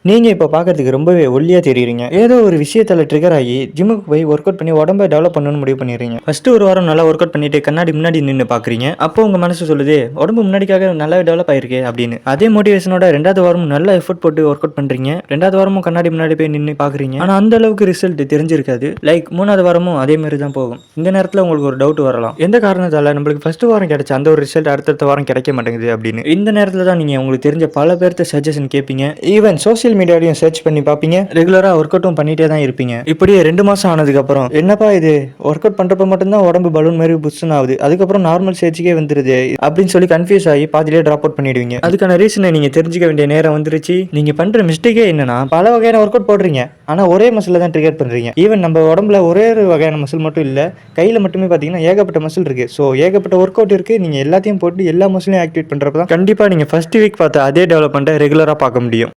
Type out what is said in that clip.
நீங்க இப்ப பார்க்கறதுக்கு ரொம்பவே ஒல்லியா தெரியிறீங்க. ஏதோ ஒரு விஷயத்தால ட்ரிகர் ஆகி ஜிம்முக்கு போய் ஒர்க் அவுட் பண்ணி உடம்ப டெவலப் பண்ணணும்னு முடிவு பண்ணிடுறீங்க. ஃபர்ஸ்ட் ஒரு வாரம் நல்லா ஒர்க் அவுட் பண்ணிட்டு கண்ணாடி முன்னாடி நின்னு பார்க்குறீங்க. அப்போ உங்க மனசு சொல்லுது, "உடம்பு முன்னாடிக்காக நல்லாவே டெவலப் ஆயிருக்கே" அப்படின்னு. அதே மோட்டிவேஷனோட 2வது வாரமும் நல்லா எஃபோர்ட் போட்டு ஒர்க் அவுட் பண்றீங்க. 2வது வாரமும் கண்ணாடி முன்னாடி போய் நின்னு பார்க்குறீங்க. ஆனா அந்த அளவுக்கு ரிசல்ட் தெரிஞ்சிருக்காது. லைக் 3வது வாரமும் அதே மாதிரி தான் போகும். இந்த நேரத்துல உங்களுக்கு ஒரு டவுட் வரலாம். எந்த காரணத்தால நம்மளுக்கு ஃபர்ஸ்ட் வாரம் கிடைச்ச அந்த ஒரு ரிசல்ட் அடுத்தடுத்த வாரம் கிடைக்க மாட்டேங்குது அப்படின்னு. இந்த நேரத்துல தான் நீங்க உங்களுக்கு தெரிஞ்ச பல பேர்த்த சஜஷன் கேட்பீங்க. ஈவன் சோசியல் மீடியாலையும் சர்ச் பண்ணி பார்ப்பீங்க. ரெகுலரா ஒர்க் அவுட்டும் பண்ணிட்டே தான் இருப்பீங்க. இப்படியே 2 மாசம் ஆனதுக்கு அப்புறம் என்னப்பா இது, ஒர்க் அவுட் பண்றப்ப மட்டும்தான் உடம்பு பலூன் மாதிரி புஷ்ஷன் ஆகுது, அதுக்கப்புறம் நார்மல் ஸ்டேஜ்க்கே வந்துருது அப்படின்னு சொல்லி கன்ஃபியூஸ் ஆகி பாதியிலே டிராப் அவுட் பண்ணிடுவீங்க. அதுக்கான ரீசனை நீங்க தெரிஞ்சுக்க வேண்டிய நேரம் வந்துருச்சு. நீங்க பண்ற மிஸ்டேக்கே என்னன்னா, பல வகையான ஒர்க் அவுட் போடுறீங்க, ஆனா ஒரே மசில தான் ட்ரிகர் பண்றீங்க. ஈவன் நம்ம உடம்புல ஒரே ஒரு வகையான மசில் மட்டும் இல்ல, கையில மட்டுமே பாத்தீங்கன்னா ஏகப்பட்ட மசில் இருக்கு. ஸோ ஏகப்பட்ட ஒர்க் அவுட் இருக்கு. நீங்க எல்லாத்தையும் போட்டு எல்லா மசிலையும் ஆக்டிவேட் பண்றப்ப தான் கண்டிப்பா நீங்க ஃபர்ஸ்ட் வீக் பார்த்த அதே டெவலப்மெண்ட்டை ரெகுலரா பார்க்க முடியும்.